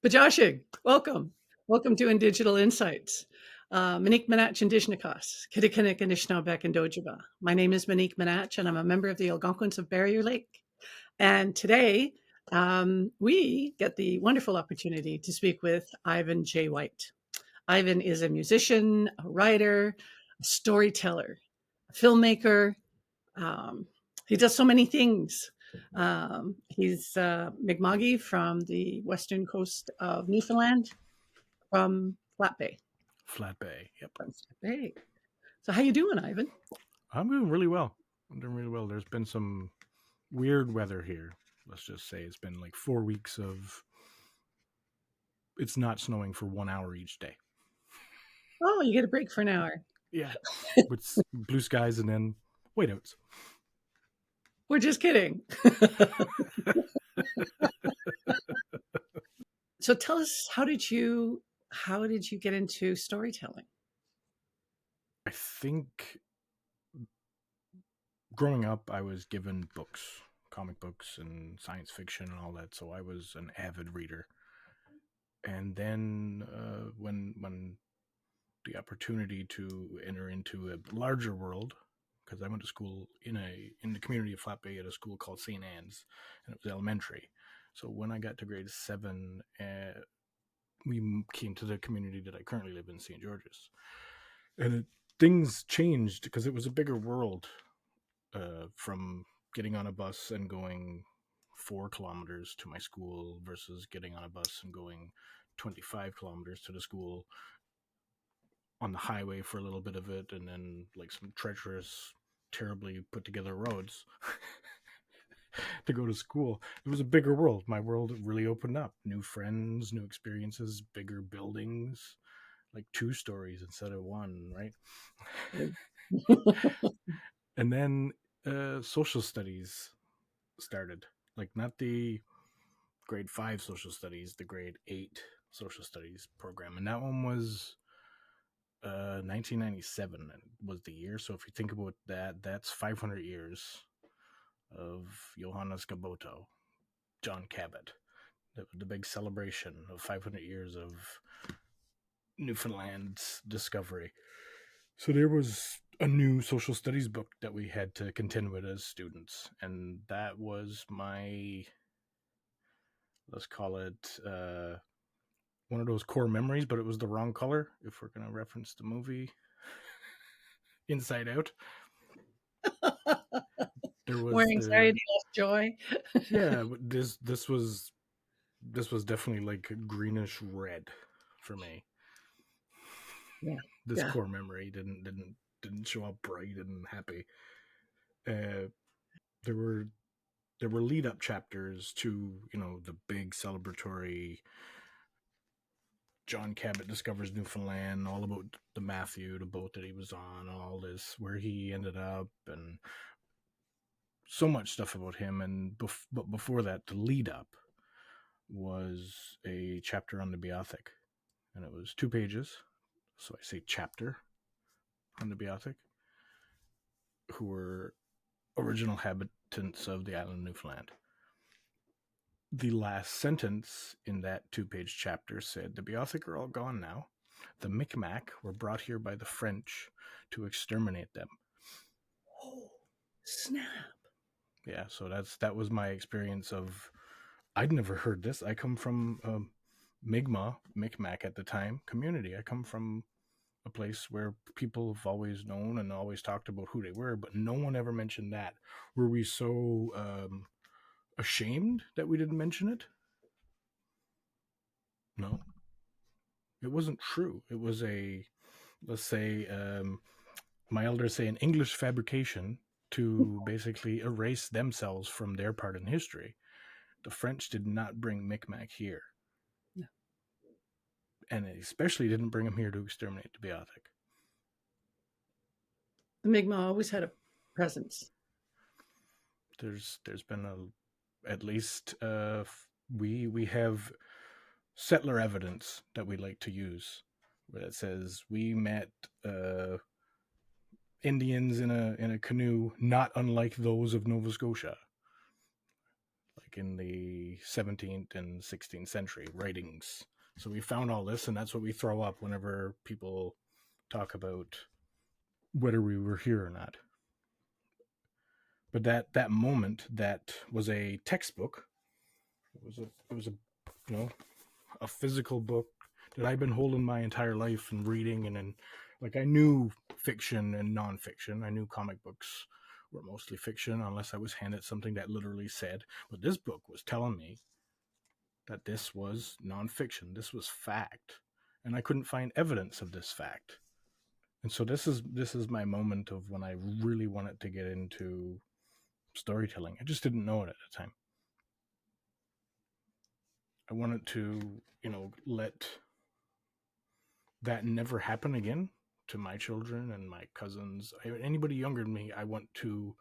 Bajashig, welcome. Welcome to Indigital Insights. Monique Manatch, Indigenous, Kittakinnik, Anishinaabeg, and Dojaba. My name is Monique Manatch, and I'm a member of the Algonquins of Barrier Lake. And today, we get the wonderful opportunity to speak with Ivan J. White. Ivan is a musician, a writer, a storyteller, a filmmaker. Um, he does so many things. He's Mi'kma'ki from the western coast of Newfoundland, from Flat Bay. Flat Bay. Yep. From Flat Bay. So how you doing, Ivan? I'm doing really well. There's been some weird weather here. Let's just say it's been like 4 weeks of it's not snowing for 1 hour each day. Oh, you get a break for an hour. Yeah. With blue skies and then whiteouts. We're just kidding. So tell us, how did you get into storytelling? I think growing up, I was given books, comic books and science fiction and all that. So I was an avid reader. And then when the opportunity to enter into a larger world, because I went to school in the community of Flat Bay at a school called St. Anne's, and it was elementary. So when I got to grade 7, we came to the community that I currently live in, St. George's, and things changed because it was a bigger world. From getting on a bus and going 4 kilometers to my school versus getting on a bus and going 25 kilometers to the school on the highway for a little bit of it, and then like some treacherous, terribly put together roads to go to school. It was a bigger world. My world really opened up. New friends, new experiences, bigger buildings, like 2 stories instead of 1, right? And then social studies started. Like not the grade 5 social studies, the grade 8 social studies program. And that one was 1997 was the year. So if you think about that, that's 500 years of Johannes Gaboto, John Cabot, the big celebration of 500 years of Newfoundland's discovery. So there was a new social studies book that we had to contend with as students, and that was my, let's call it, one of those core memories, but it was the wrong color if we're going to reference the movie Inside Out. There More was anxiety, less joy. yeah, this was definitely like greenish red for me. Yeah. This Yeah. core memory didn't show up bright and happy. Uh, there were lead up chapters to the big celebratory John Cabot discovers Newfoundland, all about the Matthew, the boat that he was on, all this, where he ended up, and so much stuff about him. And but before that, the lead up was a chapter on the Beothuk, and it was 2 pages. So I say chapter on the Beothuk, who were original inhabitants of the island of Newfoundland. The last sentence in that 2-page chapter said, "The Beothuk are all gone now. The Micmac were brought here by the French to exterminate them." Oh, snap. Yeah, so that was my experience of, I'd never heard this. I come from Micmac at the time community. I come from a place where people have always known and always talked about who they were, but no one ever mentioned that. Were we so ashamed that we didn't mention it? No, it wasn't true. It was a, let's say, my elders say, an English fabrication to basically erase themselves from their part in history. The French did not bring Micmac here. No. And they especially didn't bring them here to exterminate the Beothuk. The Mi'kmaq always had a presence. There's been at least we have settler evidence that we like to use, where it says we met Indians in a canoe not unlike those of Nova Scotia. Like in the 17th and 16th century writings. So we found all this, and that's what we throw up whenever people talk about whether we were here or not. But that moment, that was a textbook. It was a a physical book that I've been holding my entire life and reading, and like, I knew fiction and nonfiction. I knew comic books were mostly fiction unless I was handed something that literally said, but this book was telling me that this was nonfiction. This was fact, and I couldn't find evidence of this fact. And so this is my moment of when I really wanted to get into storytelling. I just didn't know it at the time. I wanted to, let that never happen again to my children and my cousins. Anybody younger than me, I want to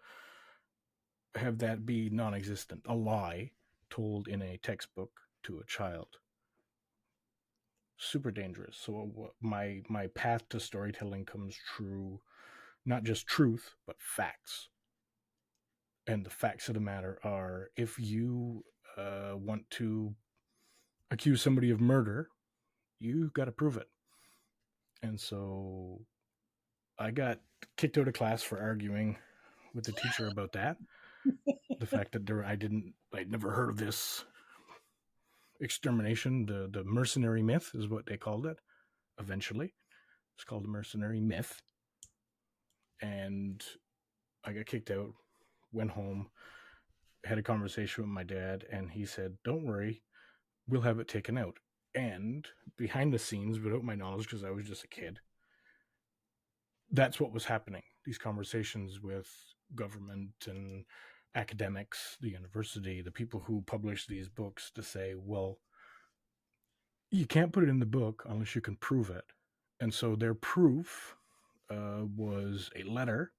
have that be non-existent, a lie told in a textbook to a child. Super dangerous. So my path to storytelling comes through not just truth, but facts. And the facts of the matter are, if you want to accuse somebody of murder, you got to prove it. And so I got kicked out of class for arguing with the teacher about that. The fact that I'd never heard of this extermination. The mercenary myth is what they called it. Eventually, it's called the mercenary myth. And I got kicked out, went home, had a conversation with my dad, and he said, "Don't worry, we'll have it taken out." And behind the scenes, without my knowledge, because I was just a kid, that's what was happening. These conversations with government and academics, the university, the people who publish these books, to say, well, you can't put it in the book unless you can prove it. And so their proof was a letter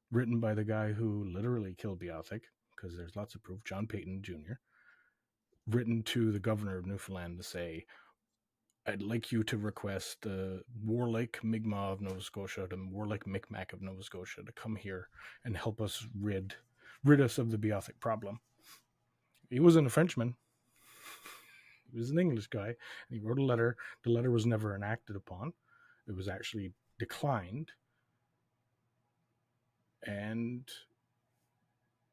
written by the guy who literally killed Beothuk, because there's lots of proof, John Peyton Jr., written to the governor of Newfoundland to say, "I'd like you to request the warlike Mi'kmaq of Nova Scotia, the warlike Micmac of Nova Scotia, to come here and help us rid us of the Beothuk problem." He wasn't a Frenchman. He was an English guy, and he wrote a letter. The letter was never enacted upon. It was actually declined. And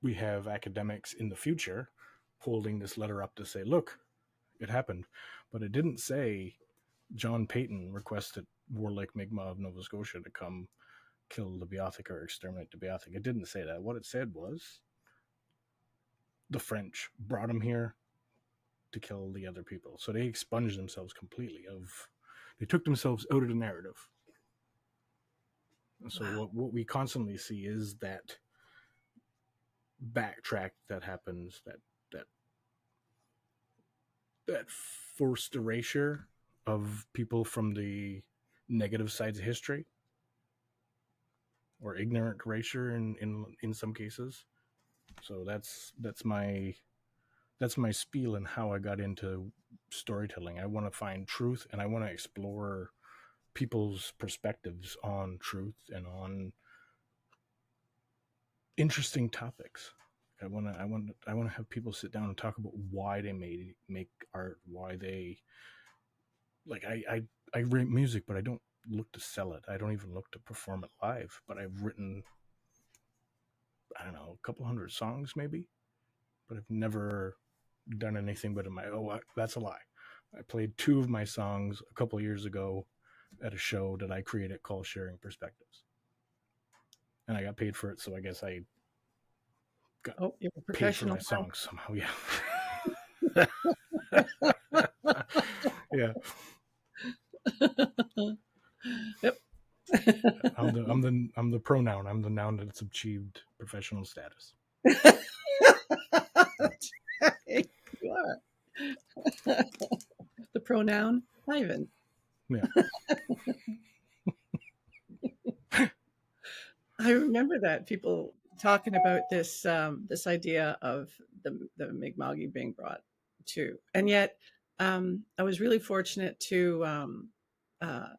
we have academics in the future holding this letter up to say, look, it happened. But it didn't say John Peyton requested warlike Mi'kmaq of Nova Scotia to come kill the Beothuk or exterminate the Beothuk. It didn't say that. What it said was the French brought him here to kill the other people. So they expunged themselves completely they took themselves out of the narrative. And so Wow. what we constantly see is that backtrack that happens, that forced erasure of people from the negative sides of history, or ignorant erasure in some cases. So that's my spiel and how I got into storytelling. I want to find truth, and I want to explore people's perspectives on truth and on interesting topics. I want to have people sit down and talk about why they make art, why they like. I write music, but I don't look to sell it. I don't even look to perform it live. But I've written, I don't know, a couple hundred songs maybe, but I've never done anything but that's a lie. I played 2 of my songs a couple years ago at a show that I created called Sharing Perspectives, and I got paid for it. So I guess I got You're a paid for professional my songs somehow. Yeah. Yeah. Yep. I'm the pronoun. I'm the noun that's achieved professional status. You are. The pronoun Ivan. Yeah. I remember that people talking about this idea of the Mi'kmaq being brought to, and yet I was really fortunate to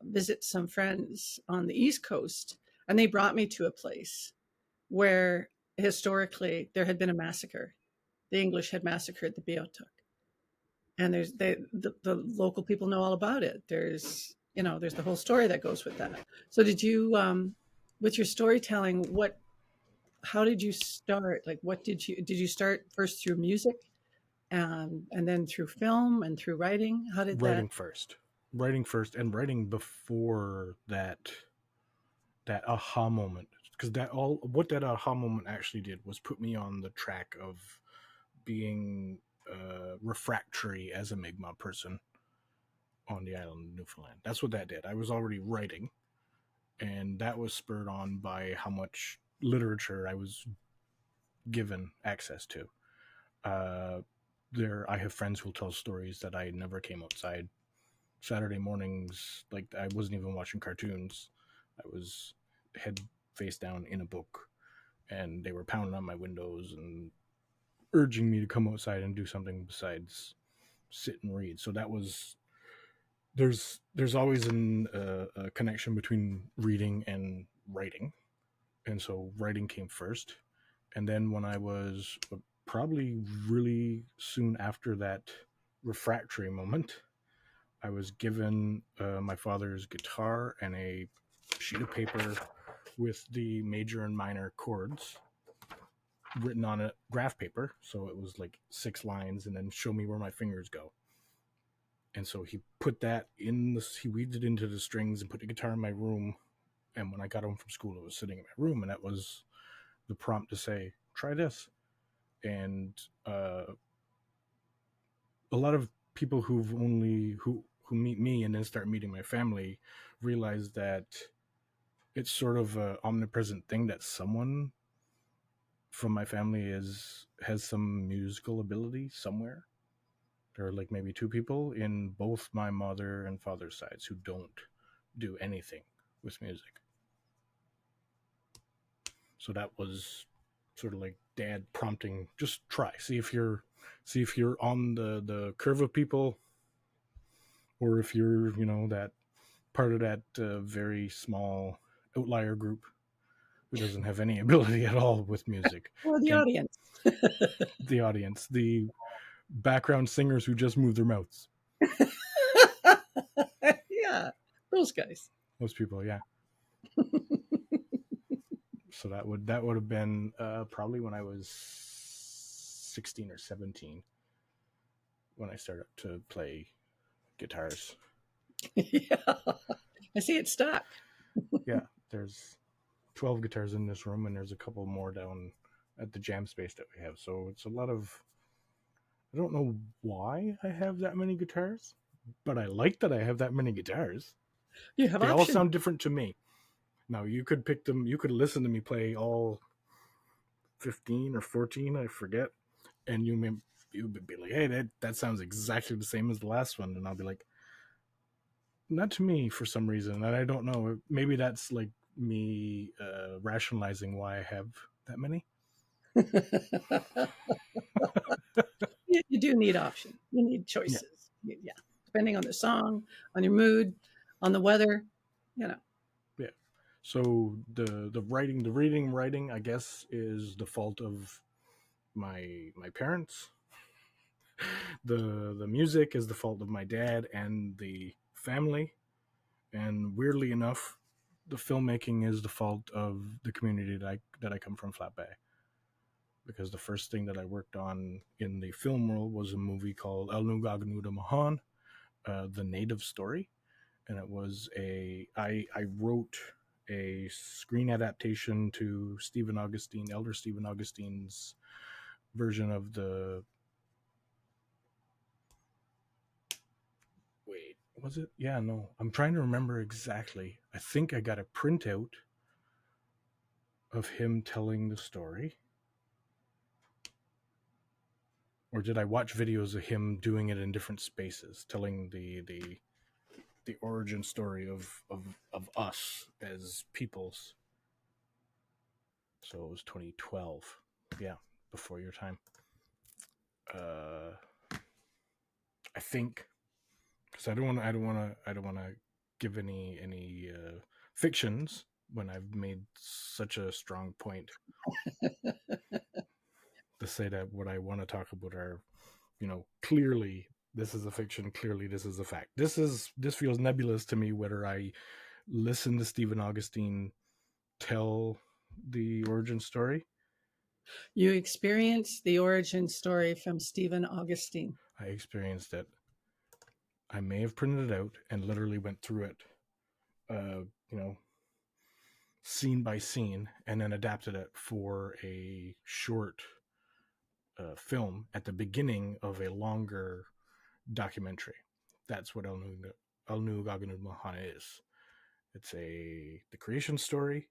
visit some friends on the East Coast, and they brought me to a place where historically there had been a massacre, the English had massacred the Beothuk. And the local people know all about it. There's the whole story that goes with that. So did you, with your storytelling, how did you start? Like, did you start first through music, and then through film and through writing? How did that? Writing first and writing before that aha moment, because that aha moment actually did was put me on the track of being refractory as a Mi'kmaq person on the island of Newfoundland. That's what that did. I was already writing, and that was spurred on by how much literature I was given access to. uh, I have friends who'll tell stories that I never came outside Saturday mornings. Like, I wasn't even watching cartoons. I was head face down in a book, and they were pounding on my windows and urging me to come outside and do something besides sit and read. So that was there's always a connection between reading and writing, and so writing came first. And then when I was probably really soon after that refractory moment, I was given my father's guitar and a sheet of paper with the major and minor chords written on a graph paper. So it was like 6 lines, and then show me where my fingers go. And so he put that he weaved it into the strings and put the guitar in my room. And when I got home from school, it was sitting in my room, and that was the prompt to say, try this. And a lot of people who meet me and then start meeting my family realize that it's sort of a omnipresent thing that someone from my family has some musical ability somewhere. There are like maybe 2 people in both my mother and father's sides who don't do anything with music. So that was sort of like dad prompting, just try, see if you're on the curve of people, or if you're, that part of that very small outlier group who doesn't have any ability at all with music. Or the And audience? the audience, the background singers who just move their mouths. Yeah, those guys. Most people, yeah. So that would have been probably when I was 16 or 17 when I started to play guitars. Yeah, I see it stuck. Yeah, there's 12 guitars in this room, and there's a couple more down at the jam space that we have. So it's a lot of. I don't know why I have that many guitars, but I like that I have that many guitars. You have They all options. sound different to me. Now, you could pick them, you could listen to me play all 15 or 14, I forget, and you would be like, hey, that sounds exactly the same as the last one. And I'll be like, not to me for some reason. And I don't know. Maybe that's like me rationalizing why I have that many. You do need options. You need Yeah. choices. Yeah, depending on the song, on your mood, on the weather. You know. Yeah. So the reading, writing, I guess, is the fault of my parents. The music is the fault of my dad and the family. And weirdly enough, the filmmaking is the fault of the community that I come from, Flat Bay. Because the first thing that I worked on in the film world was a movie called El Nugaganuda Mahan, The Native Story. And it was I wrote a screen adaptation to Elder Stephen Augustine's version of the. Wait, was it? Yeah, no. I'm trying to remember exactly. I think I got a printout of him telling the story. Or did I watch videos of him doing it in different spaces, telling the origin story of us as peoples? So it was 2012. Yeah, before your time. Uh, I think, because I don't want to give any fictions when I've made such a strong point. to say that what I want to talk about are, clearly this is a fiction, clearly this is a fact. This feels nebulous to me whether I listen to Stephen Augustine tell the origin story. You experienced the origin story from Stephen Augustine. I experienced it. I may have printed it out and literally went through it, uh, you know, scene by scene, and then adapted it for a short film at the beginning of a longer documentary. That's what El Nuugaganud Mahana is. It's the creation story,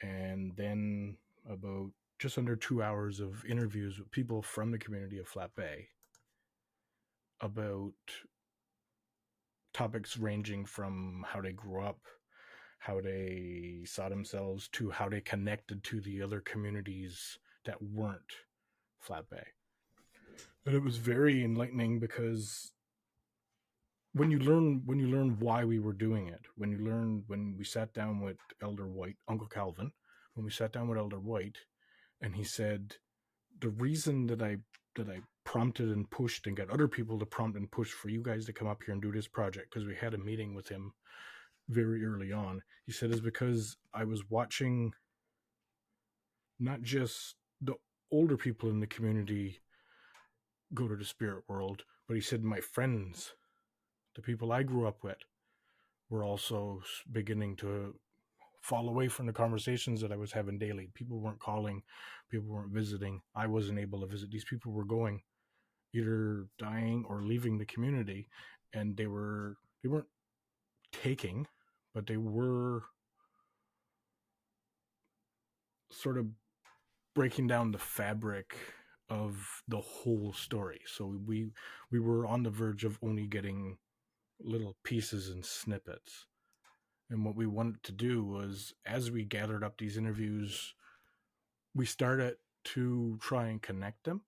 and then about just under 2 hours of interviews with people from the community of Flat Bay about topics ranging from how they grew up, how they saw themselves, to how they connected to the other communities that weren't Flat Bay. And it was very enlightening because when you learn why we were doing it, when we sat down with Elder White, Uncle Calvin, when we sat down with Elder White, and he said the reason that I prompted and pushed and got other people to prompt and push for you guys to come up here and do this project, because we had a meeting with him very early on. He said is because I was watching not just the older people in the community go to the spirit world, but he said my friends, the people I grew up with, were also beginning to fall away from the conversations that I was having daily. People weren't calling, people weren't visiting. I wasn't able to visit. These people were going, either dying or leaving the community, and they weren't taking, but they were sort of breaking down the fabric of the whole story. So we were on the verge of only getting little pieces and snippets. And what we wanted to do was, as we gathered up these interviews, we started to try and connect them.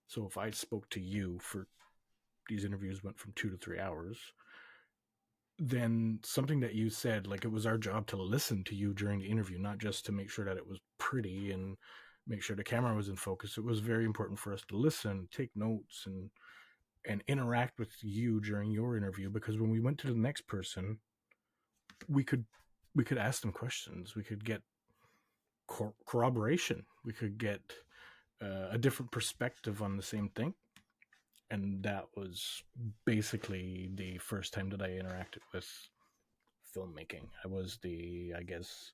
So if I spoke to you for these interviews went from 2 to 3 hours, then something that you said, like, it was our job to listen to you during the interview, not just to make sure that it was pretty and make sure the camera was in focus. It was very important for us to listen, take notes, and interact with you during your interview, because when we went to the next person, we could ask them questions, we could get corroboration, we could get a different perspective on the same thing. And that was basically the first time that I interacted with filmmaking. I was the, I guess,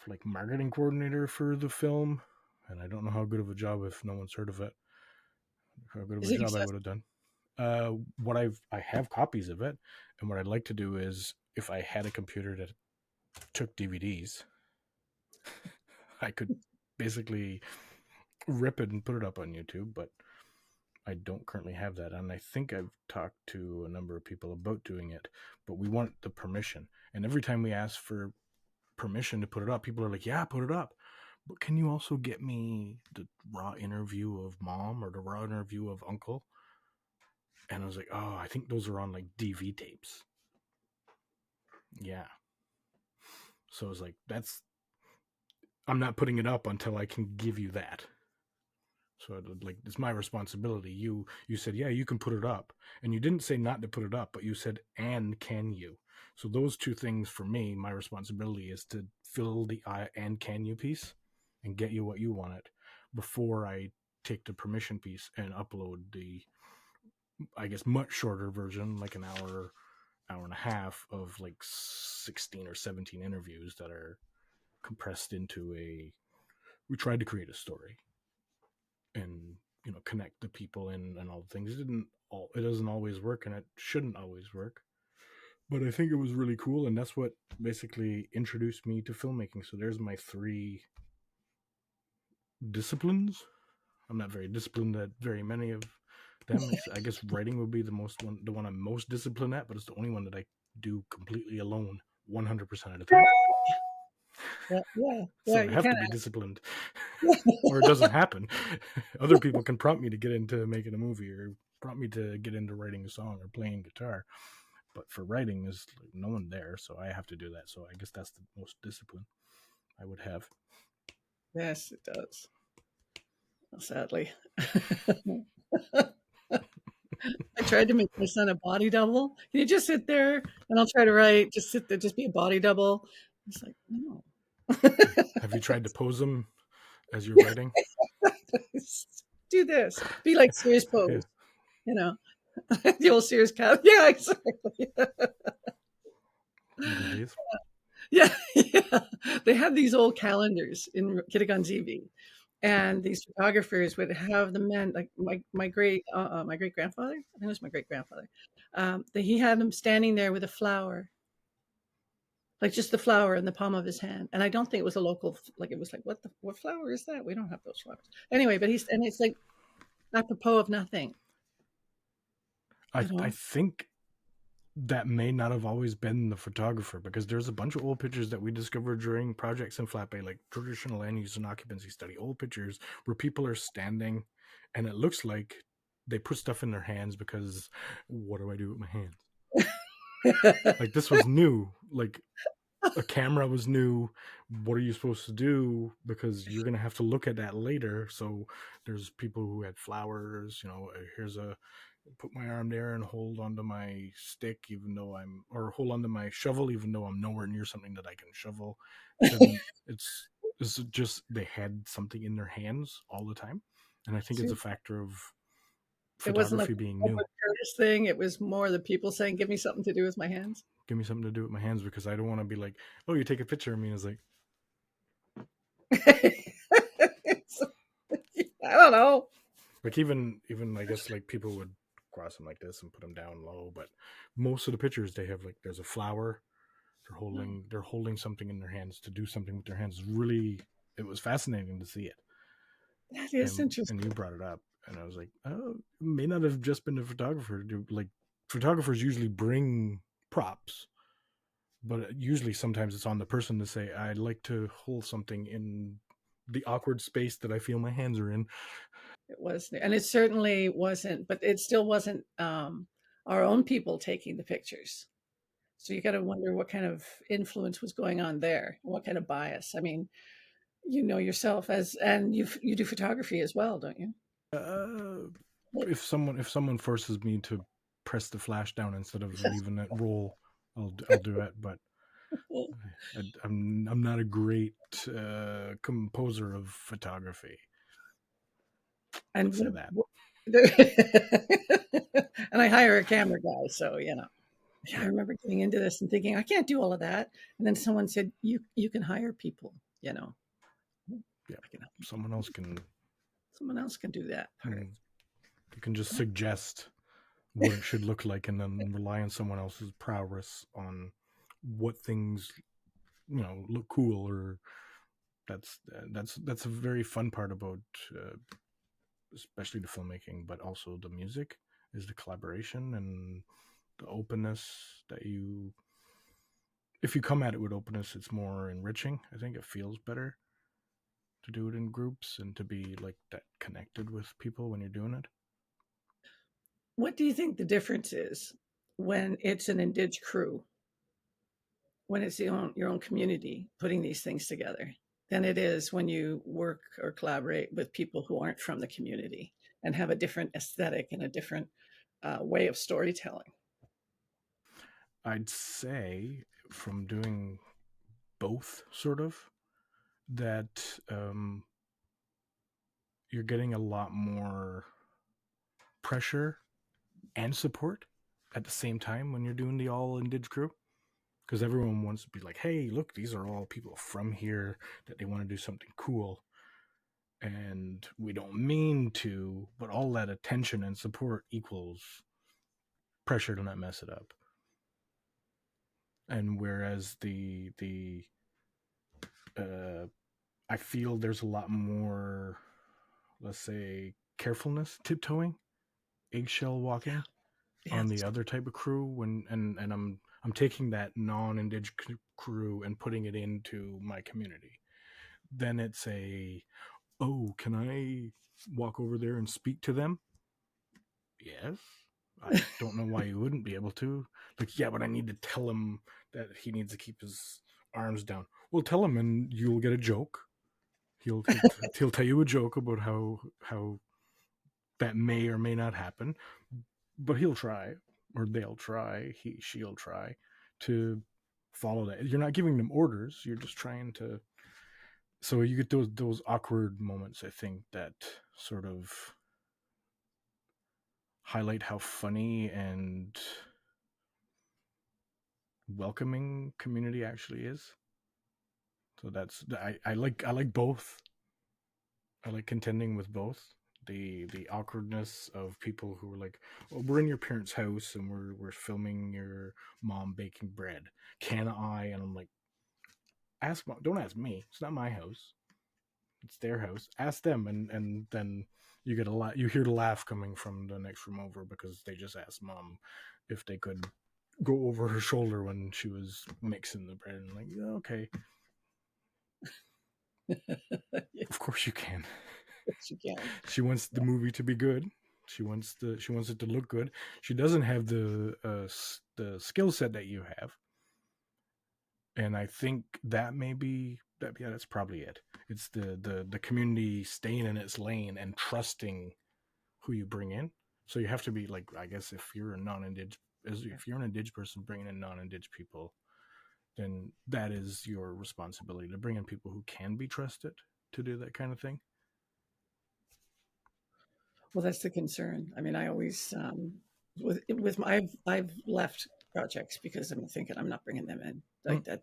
like marketing coordinator for the film, and I don't know how good of a job, if no one's heard of it, how good of Is a it job I accessible? would have done. I have copies of it, and what I'd like to do is, if I had a computer that took DVDs, I could basically rip it and put it up on YouTube, but I don't currently have that, and I think I've talked to a number of people about doing it, but we want the permission. And every time we ask for permission to put it up, people are like, "Yeah, put it up." But can you also get me the raw interview of mom or the raw interview of uncle? And I was like, "Oh, I think those are on like DV tapes." Yeah. So I was like, I'm not putting it up until I can give you that. So like, it's my responsibility. You said, yeah, you can put it up, and you didn't say not to put it up, but you said, and can you? So those two things for me, my responsibility is to fill the and can you piece, and get you what you wanted before I take the permission piece and upload the, I guess, much shorter version, like an hour and a half of like 16 or 17 interviews that are compressed into a. We tried to create a story and connect the people and all the things. It doesn't always work, and it shouldn't always work, but I think it was really cool, and that's what basically introduced me to filmmaking. So there's my three disciplines. I'm not very disciplined at very many of them. I guess writing would be the one I'm most disciplined at, but it's the only one that I do completely alone 100% of the time. Yeah, yeah, yeah. So I You have can't. to be disciplined, or it doesn't happen. Other people can prompt me to get into making a movie, or prompt me to get into writing a song or playing guitar. But for writing, there's like no one there, so I have to do that. So I guess that's the most discipline I would have. Yes, it does. sadly. I tried to make my son a body double. Can you just sit there and I'll try to write? Just sit there, just be a body double. It's like, no. Have you tried to pose them as you're writing? Do this. Be like Sears Yeah, pose, you know, the old Sears cat. Yeah, exactly. good days. Yeah, yeah. They had these old calendars in Kitigan, and these photographers would have the men like my great grandfather. I think it was my great grandfather. That he had them standing there with a flower, like just the flower in the palm of his hand. And I don't think it was a local. Like it was like what flower is that? We don't have those flowers anyway. But he's and it's like apropos of nothing, I you I know. think that may not have always been the photographer, because there's a bunch of old pictures that we discovered during projects in Flat Bay, like traditional land use and occupancy study, old pictures where people are standing and it looks like they put stuff in their hands because what do I do with my hands? Like this was new. Like a camera was new. What are you supposed to do? Because you're gonna have to look at that later. So there's people who had flowers. Here's a put my arm there and hold onto my stick, even though or hold onto my shovel, even though I'm nowhere near something that I can shovel. Then it's just they had something in their hands all the time, and I think it's a factor of It wasn't like photography being a new. public Curtis thing. It was more the people saying, "Give me something to do with my hands." Give me something to do with my hands, because I don't want to be like, oh, you take a picture of me. It's like, It's- I don't know. I guess like people would cross them like this and put them down low, but most of the pictures they have like there's a flower. They're holding something in their hands to do something with their hands. Really, it was fascinating to see it. That is And you interesting. brought it up, and I was like, oh, it may not have just been a photographer. Like photographers usually bring props, but usually sometimes it's on the person to say, I'd like to hold something in the awkward space that I feel my hands are in. It was, and it certainly wasn't, but it still wasn't our own people taking the pictures. So you got to wonder what kind of influence was going on there, what kind of bias. I mean, you know yourself as, and you do photography as well, don't you? Uh, Like, if someone forces me to press the flash down instead of leaving it roll, I'll do it. But I'm not a great composer of photography. and Let's say that. and I hire a camera guy, so you know. Yeah, I Yeah, remember getting into this and thinking I can't do all of that, and then someone said you can hire people, you know. yeah. I can help. Someone else can. Someone else can do that part. You can just suggest what it should look like, and then rely on someone else's prowess on what things look cool. Or that's a very fun part about especially the filmmaking, but also the music, is the collaboration and the openness that you if you come at it with openness, it's more enriching. I think it feels better to do it in groups and to be like that connected with people when you're doing it. What do you think the difference is when it's an indig crew, when it's your own community putting these things together, than it is when you work or collaborate with people who aren't from the community and have a different aesthetic and a different way of storytelling? I'd say from doing both, sort of, that you're getting a lot more pressure and support at the same time when you're doing the all indig crew, because everyone wants to be like, hey, look, these are all people from here that they want to do something cool, and we don't mean to, but all that attention and support equals pressure to not mess it up. And whereas the uh, I feel there's a lot more, let's say, carefulness, tiptoeing, eggshell walking Yeah, on the other type of crew, when and I'm taking that non-indig crew and putting it into my community. Then it's a, oh, can I walk over there and speak to them? Yes. I don't know why you wouldn't be able to. Like, yeah, but I need to tell him that he needs to keep his arms down. Well, tell him and you'll get a joke. He'll tell you a joke about how that may or may not happen, but he'll try, or they'll try, she'll try to follow that. You're not giving them orders, you're just trying to. So you get those awkward moments, I think, that sort of highlight how funny and welcoming community actually is. So that's I like both. I like contending with both. The awkwardness of people who are like, "Oh, we're in your parents' house and we're filming your mom baking bread. Can I?" And I'm like, "Ask mom. Don't ask me. It's not my house. It's their house. Ask them." And then you get a lot. You hear the laugh coming from the next room over because they just asked mom if they could go over her shoulder when she was mixing the bread. And like, yeah, okay, of course you can. Yes, you can. She wants the movie to be good. She wants it to look good. She doesn't have the skill set that you have, and I think that may be that. Yeah, that's probably it. It's the community staying in its lane and trusting who you bring in. So you have to be like, I guess, if you're a non-indig, if you're an indig person bringing in non-indig people, then that is your responsibility to bring in people who can be trusted to do that kind of thing. Well, that's the concern. I mean, I always with my I've left projects because I'm thinking I'm not bringing them in. Mm, Like that,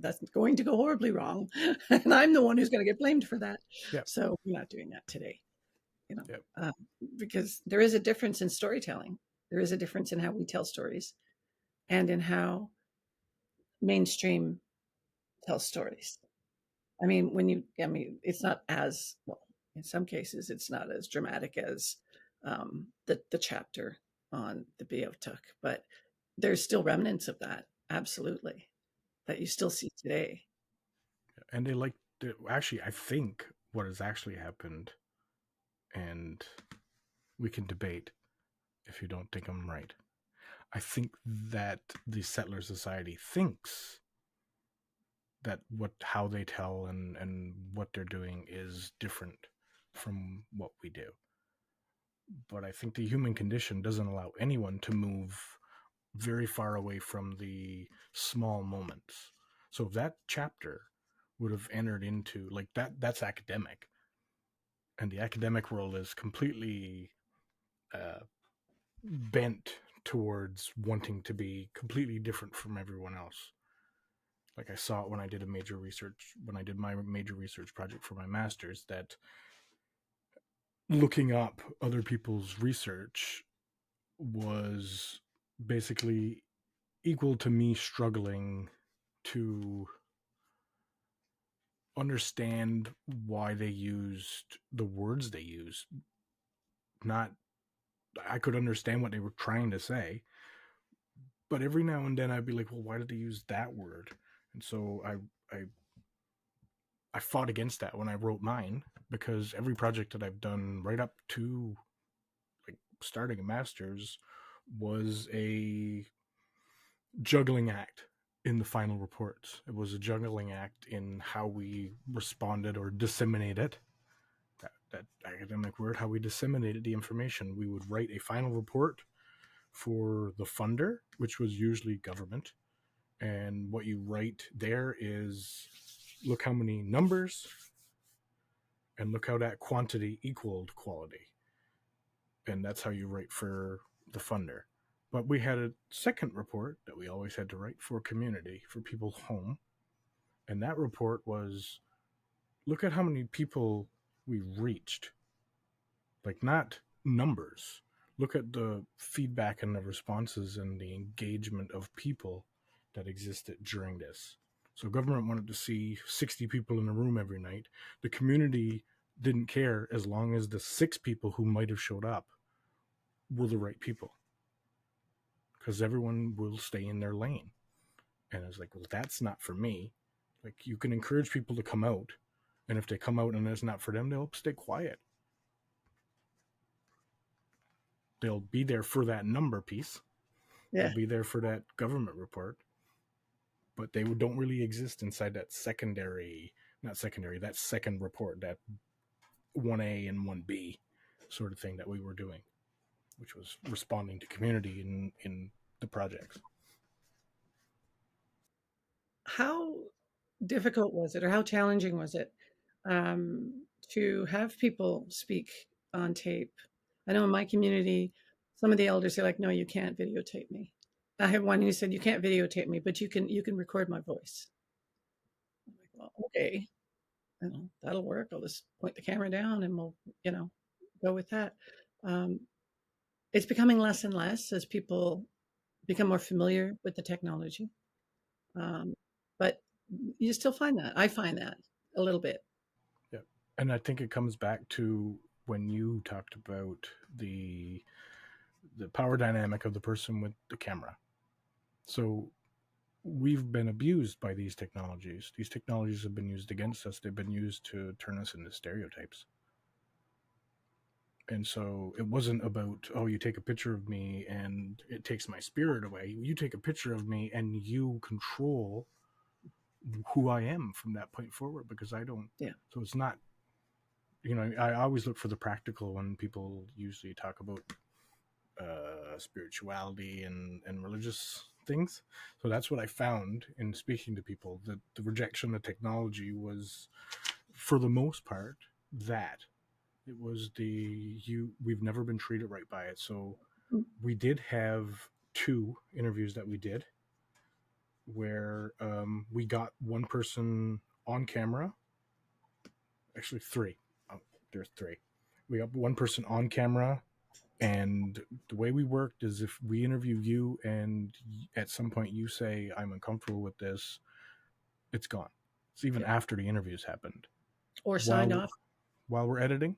that's going to go horribly wrong, and I'm the one who's going to get blamed for that. yeah, So we're not doing that today, you know, yeah. uh, because there is a difference in storytelling. There is a difference in how we tell stories and in how mainstream tells stories. I mean, it's not as well. In some cases, it's not as dramatic as the chapter on the Beothuk, but there's still remnants of that, absolutely, that you still see today. And they like actually, I think what has actually happened, and we can debate if you don't think I'm right. I think that the settler society thinks that what how they tell and what they're doing is different from what we do. But I think the human condition doesn't allow anyone to move very far away from the small moments. So if that chapter would have entered into like that's academic, and the academic world is completely uh, bent towards wanting to be completely different from everyone else. Like I saw it when I did my major research project for my master's, that looking up other people's research was basically equal to me struggling to understand why they used the words they used. Not I could understand what they were trying to say, but every now and then I'd be like, well, why did they use that word? And so I fought against that when I wrote mine, because every project that I've done right up to like starting a master's was a juggling act in the final reports. It was a juggling act in how we responded or disseminated that academic word, how we disseminated the information. We would write a final report for the funder, which was usually government. And what you write there is look how many numbers and look how that quantity equaled quality. And that's how you write for the funder. But we had a second report that we always had to write for community, for people home. And that report was look at how many people we reached. Like, not numbers. Look at the feedback and the responses and the engagement of people that existed during this. So, government wanted to see 60 people in a room every night. The community didn't care as long as the 6 people who might have showed up were the right people, because everyone will stay in their lane. And I was like, well, that's not for me. Like, you can encourage people to come out, and if they come out and it's not for them, they'll stay quiet. They'll be there for that number piece. They'll Yeah, be there for that government report, but they don't really exist inside that secondary not secondary, that second report, that 1A and 1B sort of thing that we were doing, which was responding to community in the projects. How difficult was it, or how challenging was it to have people speak on tape? I know in my community, some of the elders are like, "No, you can't videotape me." I had one who said, "You can't videotape me, but you can record my voice." I'm like, "Well, okay, that'll work. I'll just point the camera down and we'll, you know, go with that." Um, it's becoming less and less as people become more familiar with the technology. Um, but you still find that. I find that a little bit. Yeah. And I think it comes back to when you talked about the power dynamic of the person with the camera. So we've been abused by these technologies. These technologies have been used against us. They've been used to turn us into stereotypes. And so it wasn't about, oh, you take a picture of me and it takes my spirit away. You take a picture of me and you control who I am from that point forward, because I don't. Yeah. So it's not, I always look for the practical when people usually talk about spirituality and religious things. So that's what I found in speaking to people, that the rejection of technology was, for the most part, that it was we've never been treated right by it. So Mm. we did have 2 interviews that we did where we got one person on camera, actually 3. Oh, there's 3. We got one person on camera, and the way we worked is if we interview you and at some point you say, I'm uncomfortable with this, it's gone. It's even Yeah. after the interviews happened. Or signed While off. while we're editing,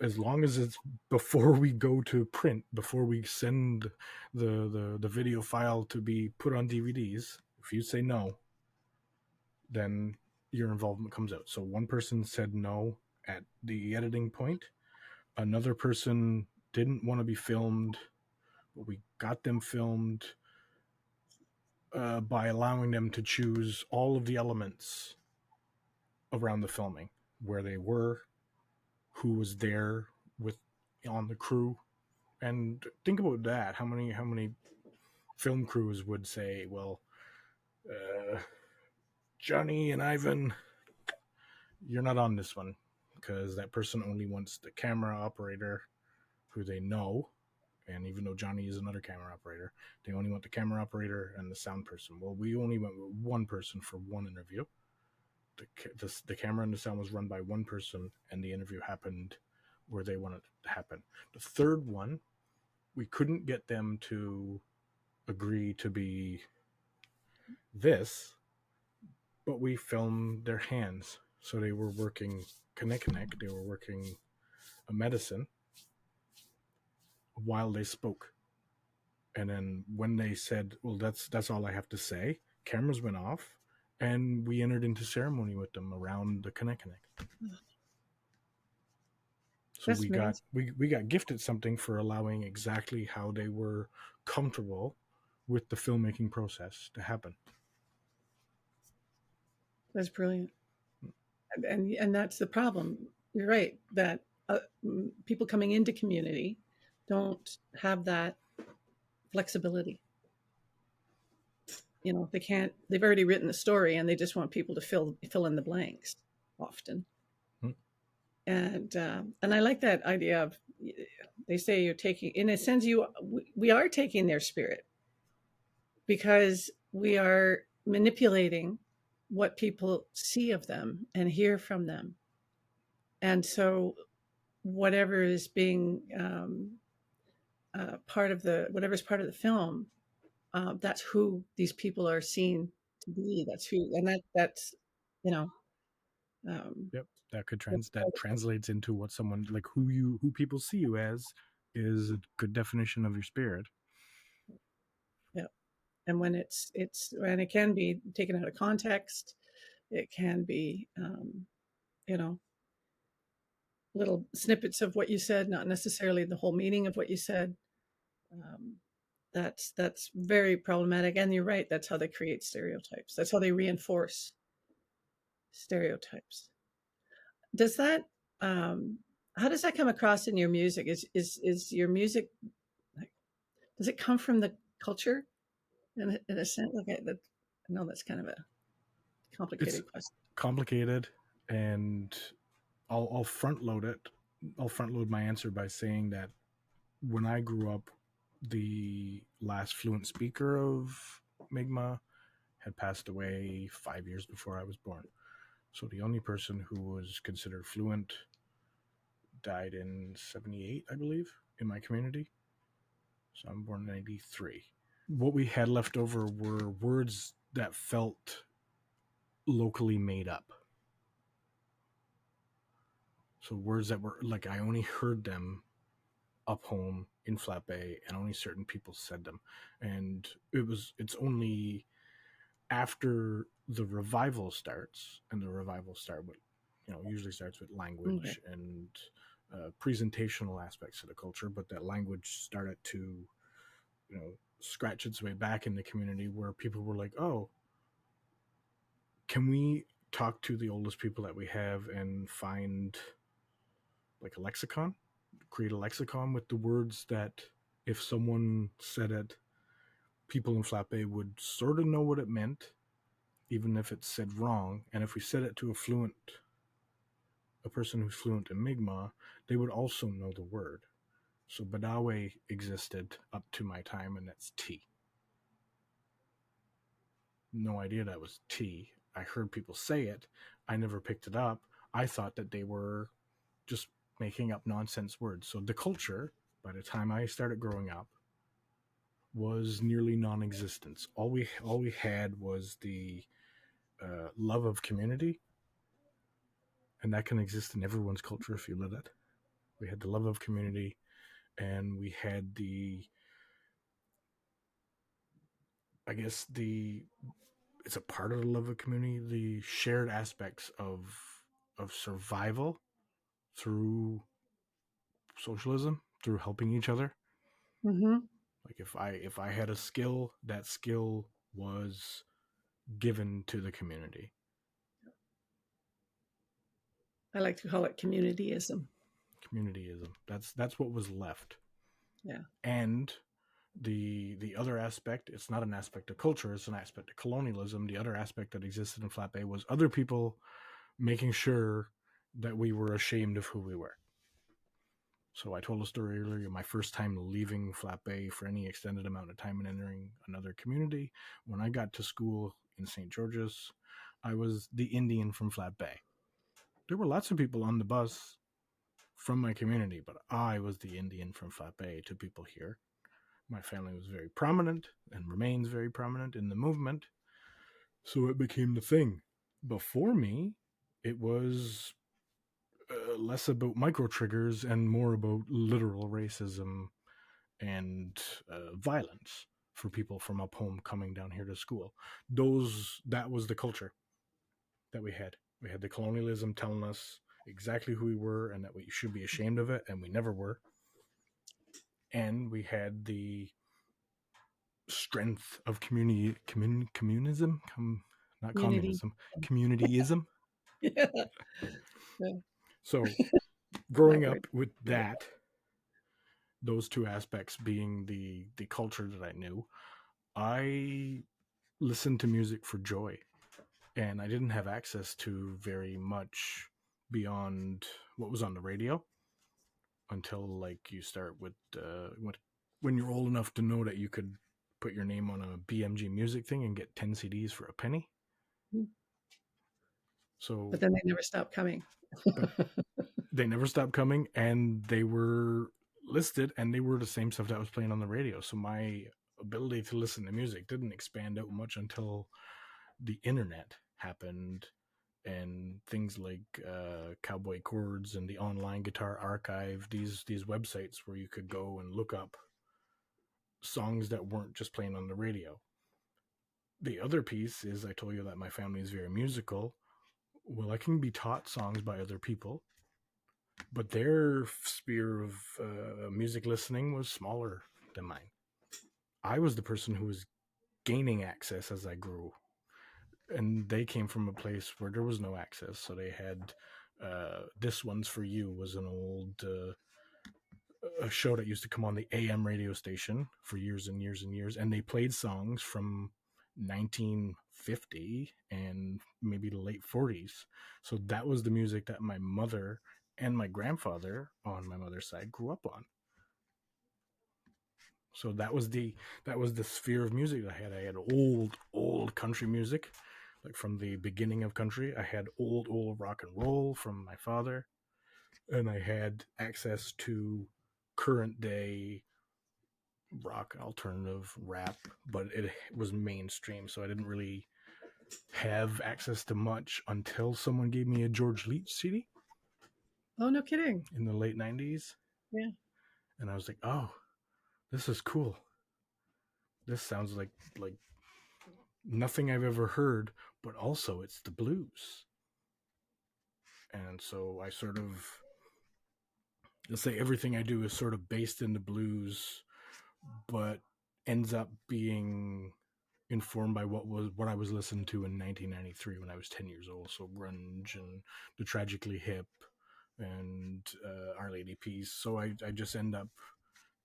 as long as it's before we go to print, before we send the video file to be put on DVDs, if you say no, then your involvement comes out. So one person said no at the editing point. Another person didn't want to be filmed, but we got them filmed by allowing them to choose all of the elements around the filming, where they were, who was there with on the crew. And think about that. How many film crews would say, well, uh, Johnny and Ivan, you're not on this one, because that person only wants the camera operator who they know. And even though Johnny is another camera operator, they only want the camera operator and the sound person. Well, we only went with one person for one interview. The camera and the sound was run by one person, and the interview happened where they wanted it to happen. The third one, we couldn't get them to agree to be this, but we filmed their hands. So they were working connect, they were working a medicine while they spoke. And then when they said, well, that's all I have to say, cameras went off and we entered into ceremony with them around the connect. So That's we got amazing. we got gifted something for allowing exactly how they were comfortable with the filmmaking process to happen. That's brilliant. And that's the problem. You're right that people coming into community don't have that flexibility. They can't. They've already written the story, and they just want people to fill in the blanks often. Hmm. And I like that idea of, they say you're taking, in a sense, we are taking their spirit, because we are manipulating what people see of them and hear from them. And so whatever is being whatever's part of the film, that's who these people are seen to be. That's who, and that's, you know, um, Yep, that's that translates into what someone, like, who people see you as, is a good definition of your spirit. yeah. And when and it can be taken out of context, it can be, you know, little snippets of what you said, not necessarily the whole meaning of what you said. Um, that's very problematic. And you're right. That's how they create stereotypes. That's how they reinforce. stereotypes. Does that um, how does that come across in your music? Is your music like, does it come from the culture in a sense? Okay, that I know that's kind of a It's complicated question. complicated, and I'll front load it. I'll front load my answer by saying that when I grew up, the last fluent speaker of Mi'kmaq had passed away 5 years before I was born. So the only person who was considered fluent died in 78, I believe, in my community. So I'm born in 93. What we had left over were words that felt locally made up. So words that were like I only heard them up home in Flat Bay, and only certain people said them. And it's only after the revival starts, and the revival start with, usually starts with Okay. language and presentational aspects of the culture, but that language started to, scratch its way back in the community where people were like, oh, can we talk to the oldest people that we have and find like a lexicon, create a lexicon with the words that if someone said it, people in Flat Bay would sort of know what it meant, even if it's said wrong. And if we said it to a person who's fluent in Mi'kmaq, they would also know the word. So Badawe existed up to my time, and that's tea. No idea that was tea. I heard people say it. I never picked it up. I thought that they were just making up nonsense words. So the culture, by the time I started growing up, was nearly non-existent. All we had was the love of community, and that can exist in everyone's culture if you let it. We had the love of community, and we had I guess it's a part of the love of community, the shared aspects of survival through socialism, through helping each other. Mm-hmm. Like if I had a skill, that skill was given to the community. I like to call it communityism. Communityism. That's what was left. Yeah. And the other aspect, it's not an aspect of culture, it's an aspect of colonialism. The other aspect that existed in Flat Bay was other people making sure that we were ashamed of who we were. So I told a story earlier, my first time leaving Flat Bay for any extended amount of time and entering another community. When I got to school in St. George's, I was the Indian from Flat Bay. There were lots of people on the bus from my community, but I was the Indian from Flat Bay to people here. My family was very prominent and remains very prominent in the movement, so it became the thing. Before me, it was less about micro triggers and more about literal racism and violence for people from up home coming down here to school. That was the culture that we had. We had the colonialism telling us exactly who we were and that we should be ashamed of it, and we never were. And we had the strength of communism, not Community. communism, communityism. Yeah. Yeah. So My growing word. up with those two aspects being the culture that I knew, I listened to music for joy, and I didn't have access to very much beyond what was on the radio until like you start with when you're old enough to know that you could put your name on a BMG music thing and get 10 CDs for a penny. But So, then they never stop coming. but they never stopped coming, and they were listed, and they were the same stuff that was playing on the radio. So my ability to listen to music didn't expand out much until the internet happened, and things like Cowboy Chords and the Online Guitar Archive, these websites where you could go and look up songs that weren't just playing on the radio. The other piece is I told you that my family is very musical. Well, I can be taught songs by other people, but their sphere of music listening was smaller than mine. I was the person who was gaining access as I grew. and they came from a place where there was no access. So they had This One's For You was an old a show that used to come on the AM radio station for years and years and years, and they played songs from 1950 and maybe the late 40s. So that was the music that my mother and my grandfather on my mother's side grew up on. So that was the sphere of music I had. I had old country music, like from the beginning of country. I had old rock and roll from my father, and I had access to current day rock, alternative, rap, but it was mainstream, so I didn't really have access to much until someone gave me a George Leach CD Oh, no kidding. in the late 90s, Yeah. and I was like, "Oh, this is cool. This sounds like nothing I've ever heard, but also it's the blues." And so I sort of, let's say everything I do is sort of based in the blues, but ends up being informed by what I was listening to in 1993 when I was 10 years old. So grunge and the Tragically Hip and Our Lady Peace. So I just end up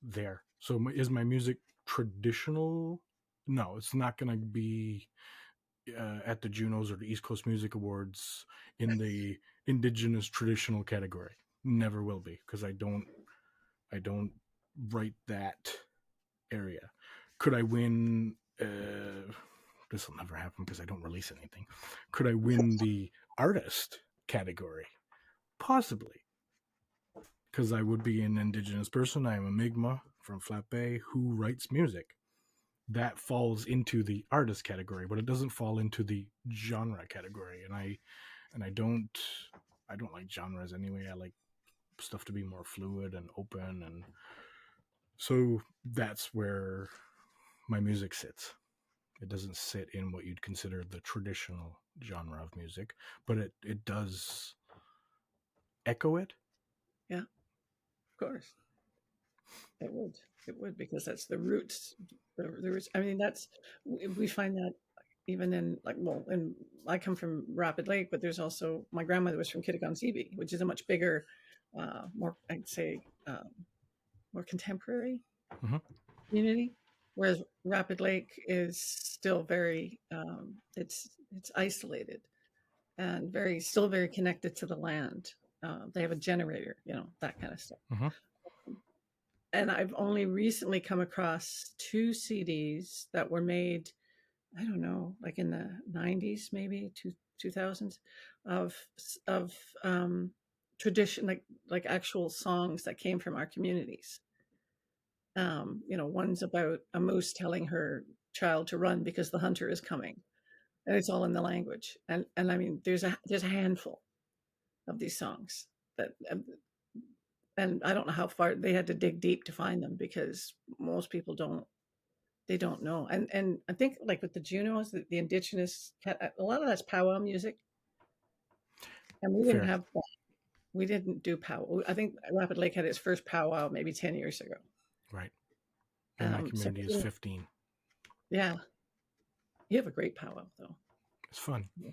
there. So is my music traditional? No, it's not going to be at the Junos or the East Coast Music Awards in the Indigenous traditional category. Never will be, because I don't write that area. Could I win? This will never happen because I don't release anything. Could I win the artist category? Possibly, because I would be an Indigenous person. I am a Mi'kmaq from Flat Bay who writes music. That falls into the artist category, but it doesn't fall into the genre category. And I don't like genres anyway. I like stuff to be more fluid and open, and so that's where my music sits. It doesn't sit in what you'd consider the traditional genre of music, but it does echo it. Yeah, of course. It would. It would, because that's the roots. The roots. I mean, we find that even in, like, well, and I come from Rapid Lake, but there's also, my grandmother was from Kittikon-Zibi, which is a much bigger, more, I'd say, more contemporary Mm-hmm. community, whereas Rapid Lake is still very, it's isolated and still very connected to the land. They have a generator, that kind of stuff. Mm-hmm. And I've only recently come across two CDs that were made, I don't know, like in the 90s, maybe 2000s, of of tradition, like actual songs that came from our communities. One's about a moose telling her child to run because the hunter is coming, and it's all in the language. And I mean, there's a handful of these songs that, and I don't know how far they had to dig deep to find them, because most people don't know. And I think, like with the Junos, the Indigenous, a lot of that's powwow music, and we didn't Fair, have we didn't do powwow. I think Rapid Lake had its first powwow maybe 10 years ago. right. And my So community is 15. yeah, you have a great powwow though. It's fun. Yeah,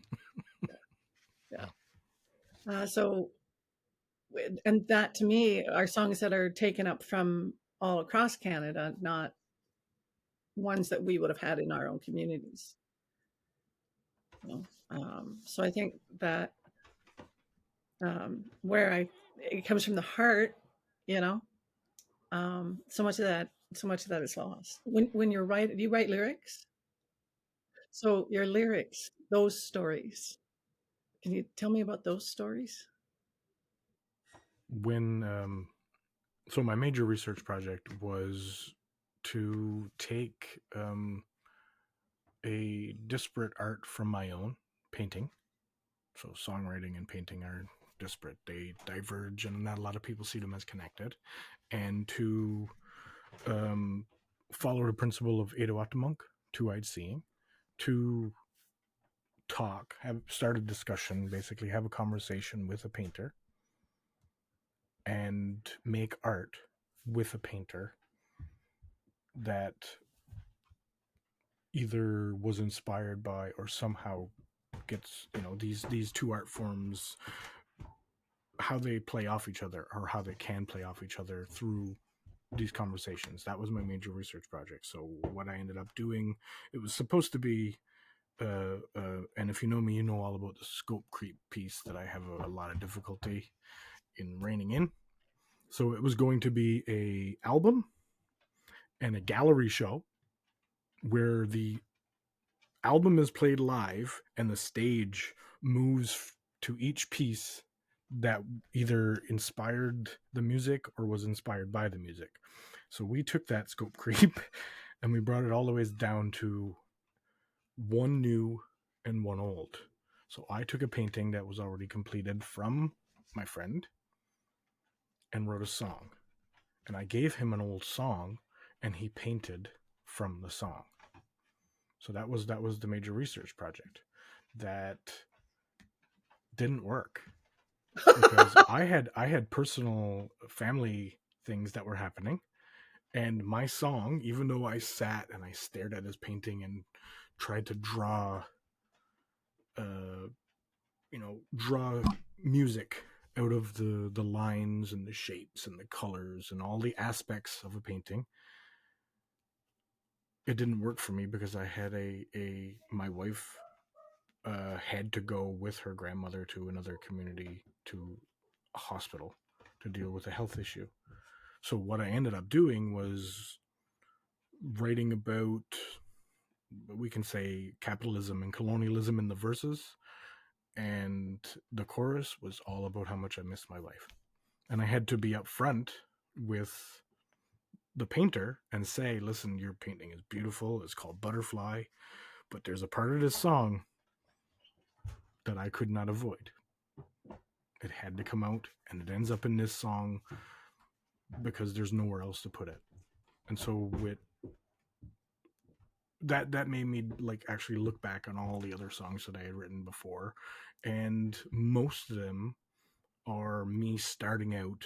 yeah. So, and that to me are songs that are taken up from all across Canada, not ones that we would have had in our own communities. So I think that, where it comes from the heart, you know, so much of that is lost. When you're writing, do you write lyrics? So your lyrics, those stories. Can you tell me about those stories? When so my major research project was to take a disparate art from my own painting. So songwriting and painting are disparate; they diverge, and not a lot of people see them as connected. And to um, follow the principle of Edowatamunk, two-eyed seeing, to start a discussion, basically have a conversation with a painter, and make art with a painter that either was inspired by or somehow gets, these two art forms, how they play off each other, or how they can play off each other through these conversations. That was my major research project. So what I ended up doing, it was supposed to be, and if you know me, you know all about the scope creep piece that I have a lot of difficulty in reining in. So it was going to be a album and a gallery show where the album is played live and the stage moves to each piece that either inspired the music or was inspired by the music. So we took that scope creep and we brought it all the way down to one new and one old. So I took a painting that was already completed from my friend and wrote a song. And I gave him an old song and he painted from the song. So that was the major research project. That didn't work because I had personal family things that were happening, and my song, even though I sat and I stared at his painting and tried to draw draw music out of the lines and the shapes and the colors and all the aspects of a painting, it didn't work for me because I had my wife had to go with her grandmother to another community, to a hospital, to deal with a health issue. So what I ended up doing was writing about, we can say, capitalism and colonialism in the verses, and the chorus was all about how much I miss my life. And I had to be upfront with the painter and say, listen, your painting is beautiful, it's called Butterfly, but there's a part of this song that I could not avoid. It had to come out, and it ends up in this song because there's nowhere else to put it. And so with that made me like actually look back on all the other songs that I had written before, and most of them are me starting out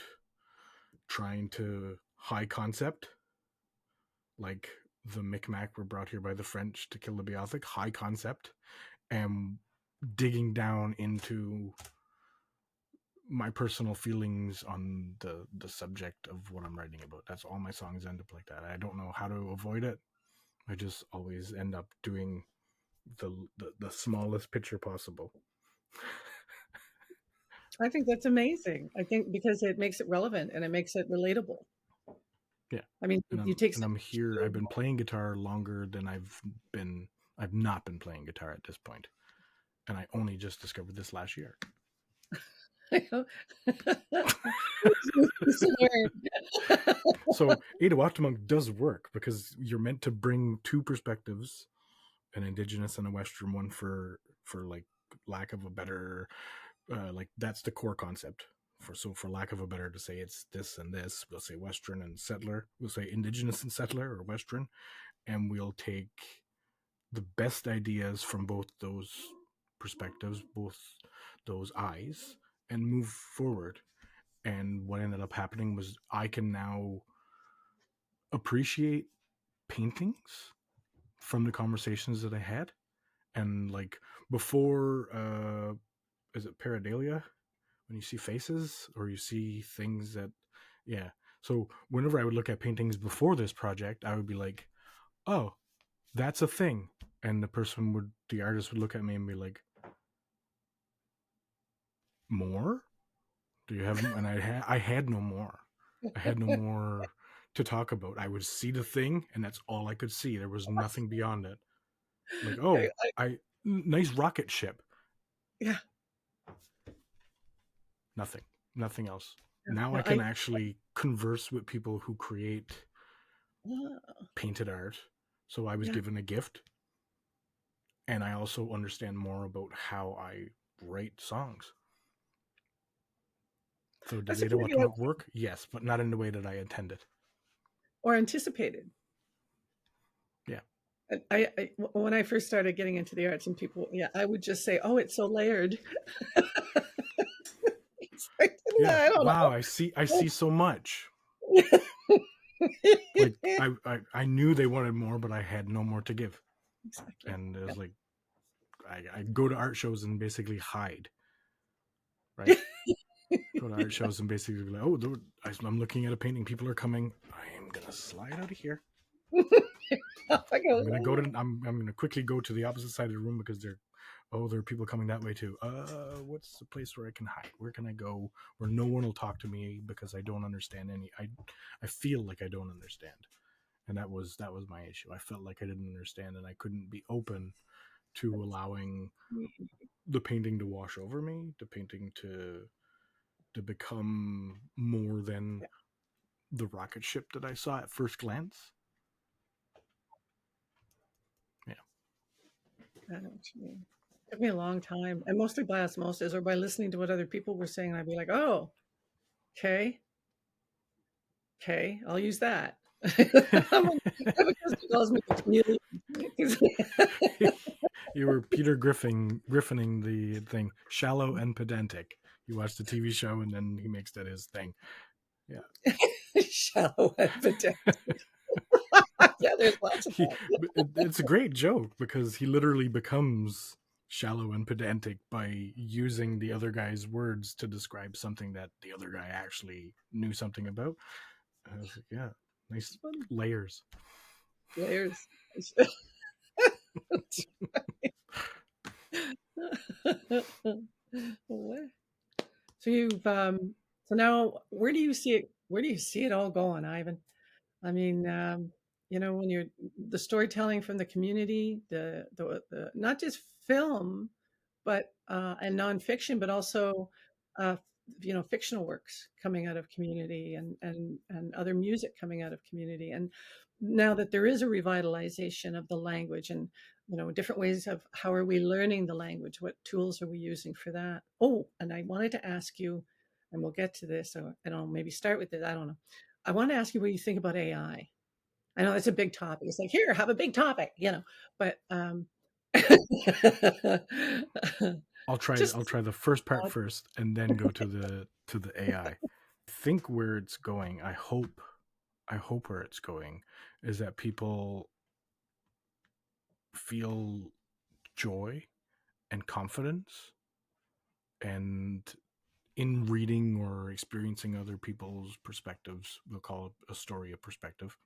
trying to high concept, like the Micmac were brought here by the French to kill the Beothuk, high concept, and digging down into my personal feelings on the subject of what I'm writing about. That's all my songs end up like that. I don't know how to avoid it. I just always end up doing the smallest picture possible. I think that's amazing. I think because it makes it relevant and it makes it relatable. Yeah. I mean, And you take I'm here. I've been playing guitar longer than I've not been playing guitar at this point. And I only just discovered this last year. So Ada Watamunk does work because you're meant to bring two perspectives, an Indigenous and a Western one, for like lack of a better, like that's the core concept. For lack of a better to say, it's this and this. We'll say Western and settler. We'll say Indigenous and settler, or Western, and we'll take the best ideas from both those perspectives, both those eyes, and move forward. And what ended up happening was I can now appreciate paintings from the conversations that I had. And like before, is it pareidolia? When you see faces or you see things that, yeah. So whenever I would look at paintings before this project, I would be like, oh, that's a thing. And the artist would look at me and be like, more? Do you have? And I had no more. I had no more to talk about. I would see the thing, and that's all I could see. There was nothing beyond it. Like, oh, nice rocket ship. Yeah. Nothing else. Yeah. Now I No, can actually converse with people who create painted art. So I was yeah. given a gift, and I also understand more about how I write songs. So did That's a Ada pretty good Watamuk work? Yes, but not in the way that I intended. or anticipated. Yeah. When I first started getting into the arts and people, yeah, I would just say, "Oh, it's so layered." It's like, Yeah. I don't Wow, know. I see so much. Like I knew they wanted more, but I had no more to give. Exactly. And it Yeah. was like, I go to art shows and basically hide, right? Go to art shows and basically be like, oh, I'm looking at a painting. People are coming. I'm gonna slide out of here. I go, I'm gonna go to. I'm gonna quickly go to the opposite side of the room because there are people coming that way too. What's the place where I can hide? Where can I go where no one will talk to me because I don't understand any. I feel like I don't understand, and that was my issue. I felt like I didn't understand, and I couldn't be open to allowing the painting to wash over me, the painting to become more than the rocket ship that I saw at first glance. Yeah. I know what you mean. It took me a long time, and mostly by osmosis or by listening to what other people were saying. I'd be like, oh, okay, okay, I'll use that. I'm like, yeah, because he calls me the chameleon. You were Peter Griffining the thing, shallow and pedantic. You watch the TV show and then he makes that his thing. Yeah. Shallow and pedantic. Yeah, there's lots of that. It's a great joke because he literally becomes shallow and pedantic by using the other guy's words to describe something that the other guy actually knew something about. I was like, yeah, nice It's funny. layers. Layers. What? So you've so now where do you see it? Where do you see it all going, Ivan? I mean, when you're the storytelling from the community, the not just film, but and nonfiction, but also uh, fictional works coming out of community and other music coming out of community. And now that there is a revitalization of the language and different ways of how are we learning the language, what tools are we using for that? Oh, and I wanted to ask you, and we'll get to this, or I don't know, maybe start with it. I don't know. I want to ask you what you think about AI. I know that's a big topic. It's like, here, have a big topic, but just I'll try the first part first and then go to the AI. I think where it's going, I hope where it's going is that people feel joy and confidence and in reading or experiencing other people's perspectives, we'll call it a story of perspective,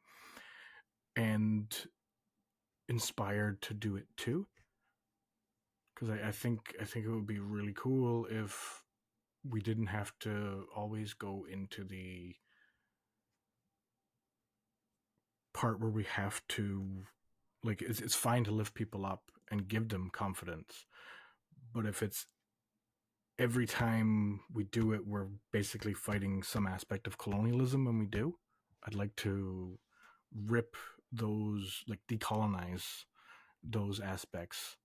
and inspired to do it too. Because I think it would be really cool if we didn't have to always go into the part where we have to, like, it's fine to lift people up and give them confidence, but if it's every time we do it we're basically fighting some aspect of colonialism when we do, I'd like to rip those, like decolonize those aspects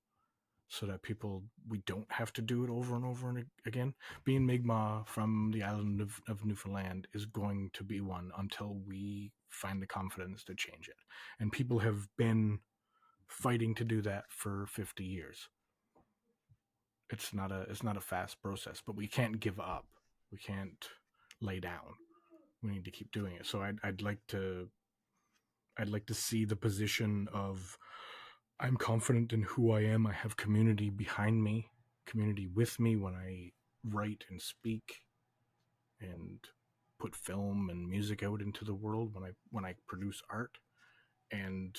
so that we don't have to do it over and over and again. Being Mi'kmaq from the island of Newfoundland is going to be one until we find the confidence to change it. And people have been fighting to do that for 50 years. It's not a fast process, but we can't give up. We can't lay down. We need to keep doing it. So I'd like to see the position of I'm confident in who I am. I have community behind me, community with me when I write and speak and put film and music out into the world, when I produce art. And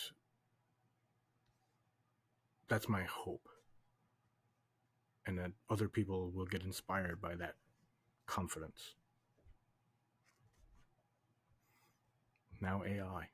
that's my hope. And that other people will get inspired by that confidence. Now AI.